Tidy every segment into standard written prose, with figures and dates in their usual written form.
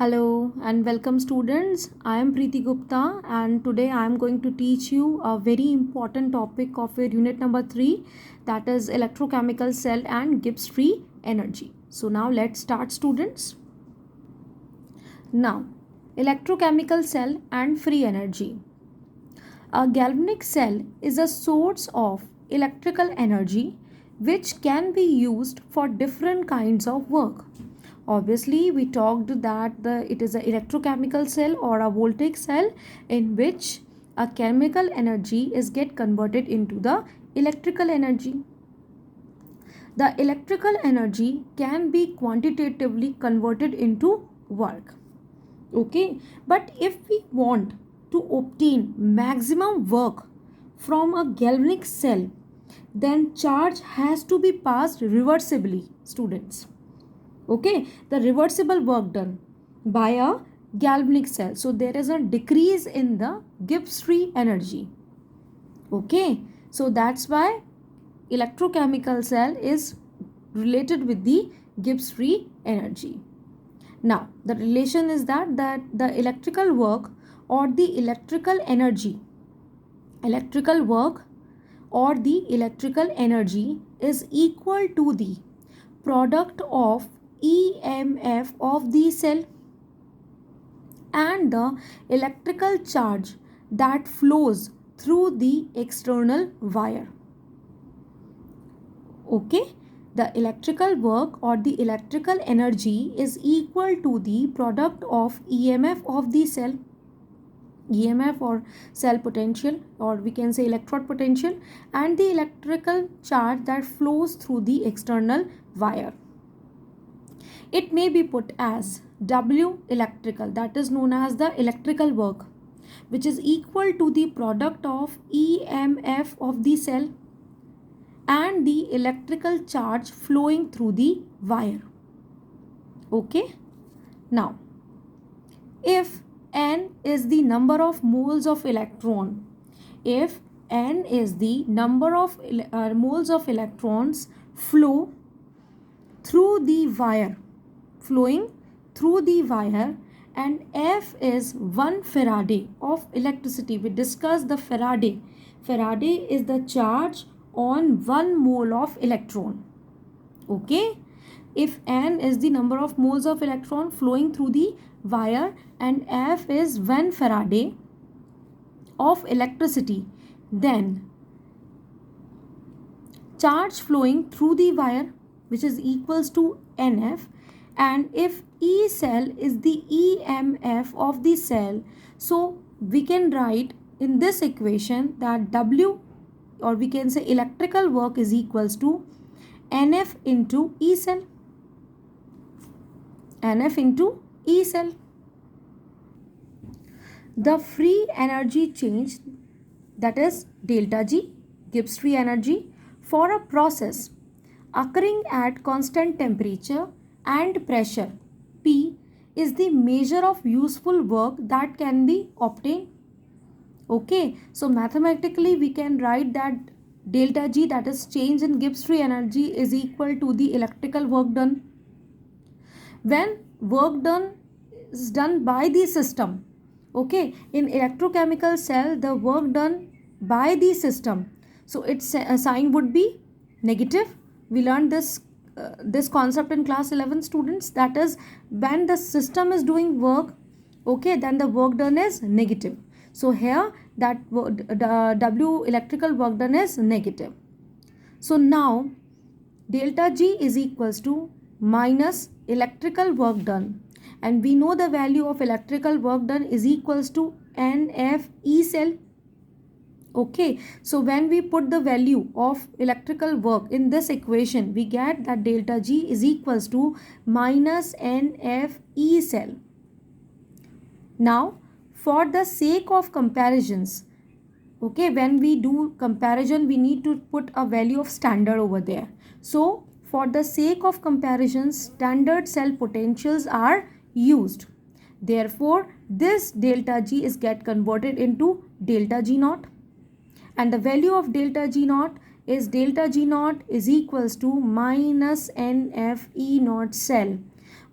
Hello and welcome students. I am Preeti Gupta and today I am going to teach you a very important topic of your unit number 3, that is electrochemical cell and Gibbs free energy. So now let's start students. Now electrochemical cell and free energy. A galvanic cell is a source of electrical energy which can be used for different kinds of work. Obviously, we talked that it is an electrochemical cell or a voltaic cell in which a chemical energy is get converted into the electrical energy. The electrical energy can be quantitatively converted into work. Okay, but if we want to obtain maximum work from a galvanic cell, then charge has to be passed reversibly, students. Okay, the reversible work done by a galvanic cell. So there is a decrease in the Gibbs free energy. Okay, so that's why electrochemical cell is related with the Gibbs free energy. Now the relation is that the electrical work or the electrical energy is equal to the product of EMF of the cell and the electrical charge that flows through the external wire. Okay, the electrical work or the electrical energy is equal to the product of EMF of the cell, EMF or cell potential, or we can say electrode potential, and the electrical charge that flows through the external wire. It may be put as W electrical, that is known as the electrical work, which is equal to the product of EMF of the cell and the electrical charge flowing through the wire. Okay, now if N is the number of moles of electron, if N is the number of moles of electrons flowing through the wire, and F is 1 Faraday of electricity. We discussed the Faraday. Faraday is the charge on 1 mole of electron. Okay, if N is the number of moles of electron flowing through the wire and F is 1 Faraday of electricity, then charge flowing through the wire, which is equals to NF, and if E cell is the EMF of the cell, so we can write in this equation that W, or we can say electrical work, is equals to NF into E cell. NF into E cell. The free energy change, that is delta G, Gibbs free energy, for a process occurring at constant temperature and pressure P, is the measure of useful work that can be obtained. Okay, so mathematically we can write that delta G, that is change in Gibbs free energy, is equal to the electrical work done. When work done is done by the system, okay, in electrochemical cell the work done by the system, so its sign would be negative. We learned this concept in class 11, students. That is, when the system is doing work, okay, then the work done is negative. So here that the W electrical work done is negative. So now delta G is equals to minus electrical work done, and we know the value of electrical work done is equals to NF E cell. Okay, so when we put the value of electrical work in this equation, we get that delta G is equals to minus NF E cell. Now for the sake of comparisons, okay, when we do comparison we need to put a value of standard over there. So for the sake of comparison, standard cell potentials are used. Therefore this delta G is get converted into delta G naught, and the value of delta G naught is equals to minus NF E naught cell,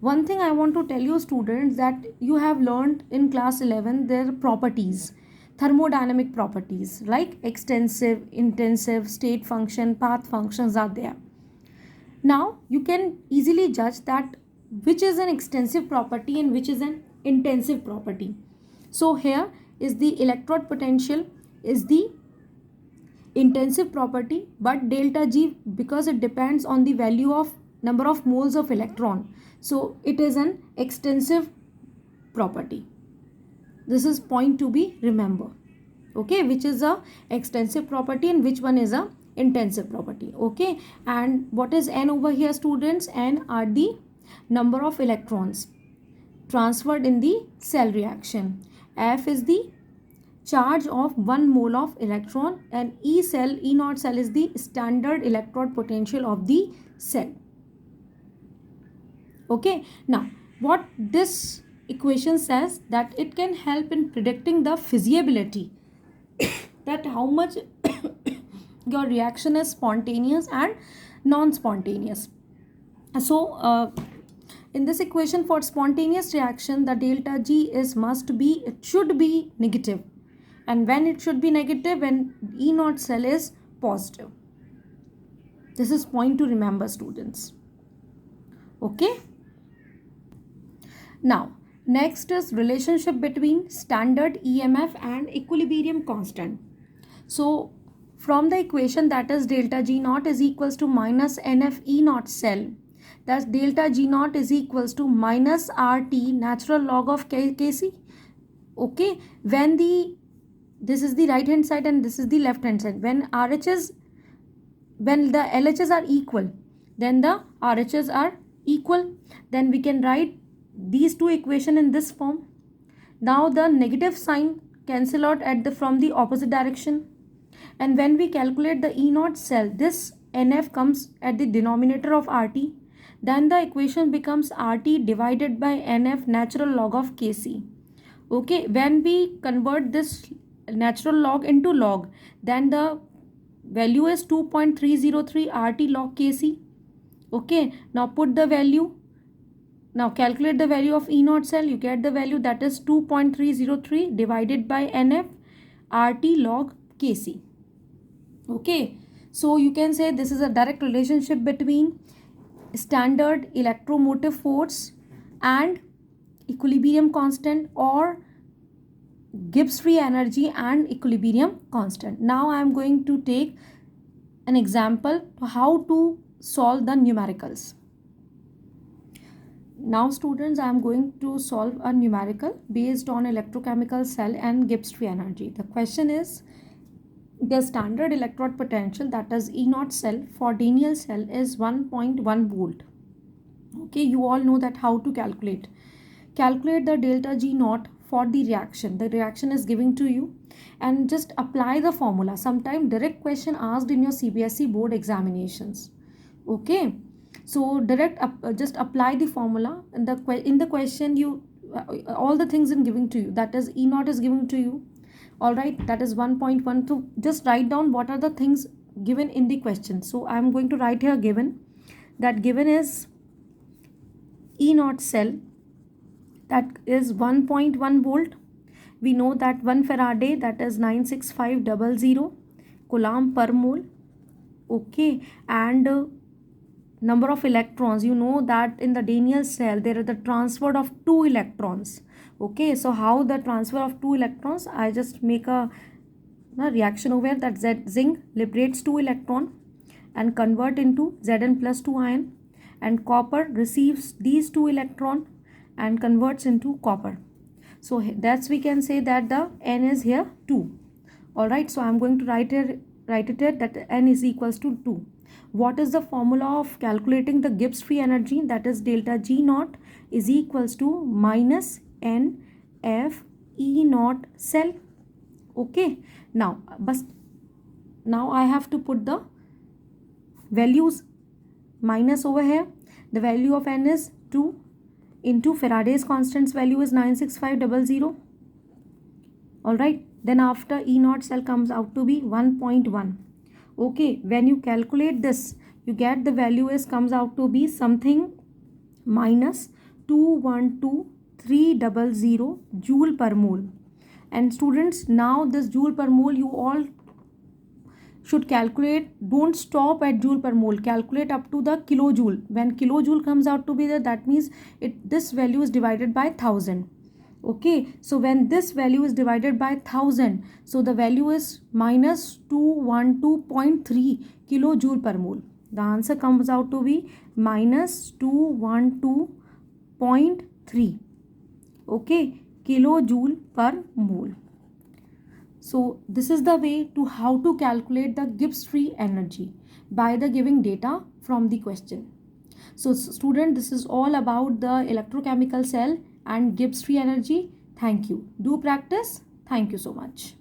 One thing I want to tell you students, that you have learned in class 11 their properties, thermodynamic properties like extensive, intensive, state function, path functions are there. Now you can easily judge that which is an extensive property and which is an intensive property. So here is the electrode potential is the intensive property, but delta G, because it depends on the value of number of moles of electron, so it is an extensive property. This is point to be remember. Okay, which is a extensive property and which one is a intensive property. Okay, and what is N over here students? N are the number of electrons transferred in the cell reaction. F is the charge of 1 mole of electron, and E naught cell is the standard electrode potential of the cell. Okay, now what this equation says, that it can help in predicting the feasibility that how much your reaction is spontaneous and non-spontaneous. So in this equation, for spontaneous reaction, the delta G should be negative. And when it should be negative? When E naught cell is positive. This is point to remember students. Okay. Now next is relationship between standard EMF and equilibrium constant. So from the equation, that is delta G naught is equals to minus NF E naught cell. That's delta G naught is equals to minus RT natural log of Kc. Okay, when this is the right hand side and this is the left hand side. When the LHS are equal, then the RHS are equal. Then we can write these two equations in this form. Now the negative sign cancel out from the opposite direction. And when we calculate the E naught cell, this NF comes at the denominator of RT. Then the equation becomes RT divided by NF natural log of Kc. Okay, when we convert this natural log into log, then the value is 2.303 RT log Kc. Okay, now put the value. Now calculate the value of E naught cell. You get the value, that is 2.303 divided by NF RT log Kc. Okay, so you can say this is a direct relationship between standard electromotive force and equilibrium constant, or Gibbs free energy and equilibrium constant. Now I am going to take an example to how to solve the numericals. Now students, I am going to solve a numerical based on electrochemical cell and Gibbs free energy. The question is, the standard electrode potential, that is E naught cell, for Daniell cell is 1.1 volt. Okay, you all know that how to calculate. Calculate the delta G naught for the reaction. The reaction is given to you, and just apply the formula. Sometime direct question asked in your CBSE board examinations. Okay, so just apply the formula, and in the question you all the things in giving to you, that is E naught is given to you. All right, that is 1.1. So just write down what are the things given in the question. So I am going to write here given. That given is E naught cell, that is 1.1 volt. We know that 1 Faraday, that is 96500 Coulomb per mole. Okay, and number of electrons, you know that in the Daniell cell there is the transfer of 2 electrons. Okay, so how the transfer of 2 electrons? I just make a reaction over here, that zinc liberates 2 electron and convert into Zn plus 2 ion, and copper receives these 2 electron and converts into copper. So that's, we can say that the N is here 2. All right, so I'm going to write it here, that N is equals to 2. What is the formula of calculating the Gibbs free energy? That is delta G naught is equals to minus N F E naught cell. Okay, now I have to put the values minus over here. The value of N is 2 into Faraday's constant's value is 96500. All right, then after E naught cell comes out to be 1.1. Okay, when you calculate this, you get the value comes out to be something minus 212,300 joule per mole. And students, now this joule per mole you all should calculate. Don't stop at joule per mole, calculate up to the kilojoule. When kilojoule comes out to be there, that means this value is divided by 1000. Okay, so when this value is divided by 1000, so the value is minus 212.3 kilojoule per mole. The answer comes out to be minus 212.3, okay, kilojoule per mole. So this is the way to how to calculate the Gibbs free energy by the giving data from the question. So student, this is all about the electrochemical cell and Gibbs free energy. Thank you. Do practice. Thank you so much.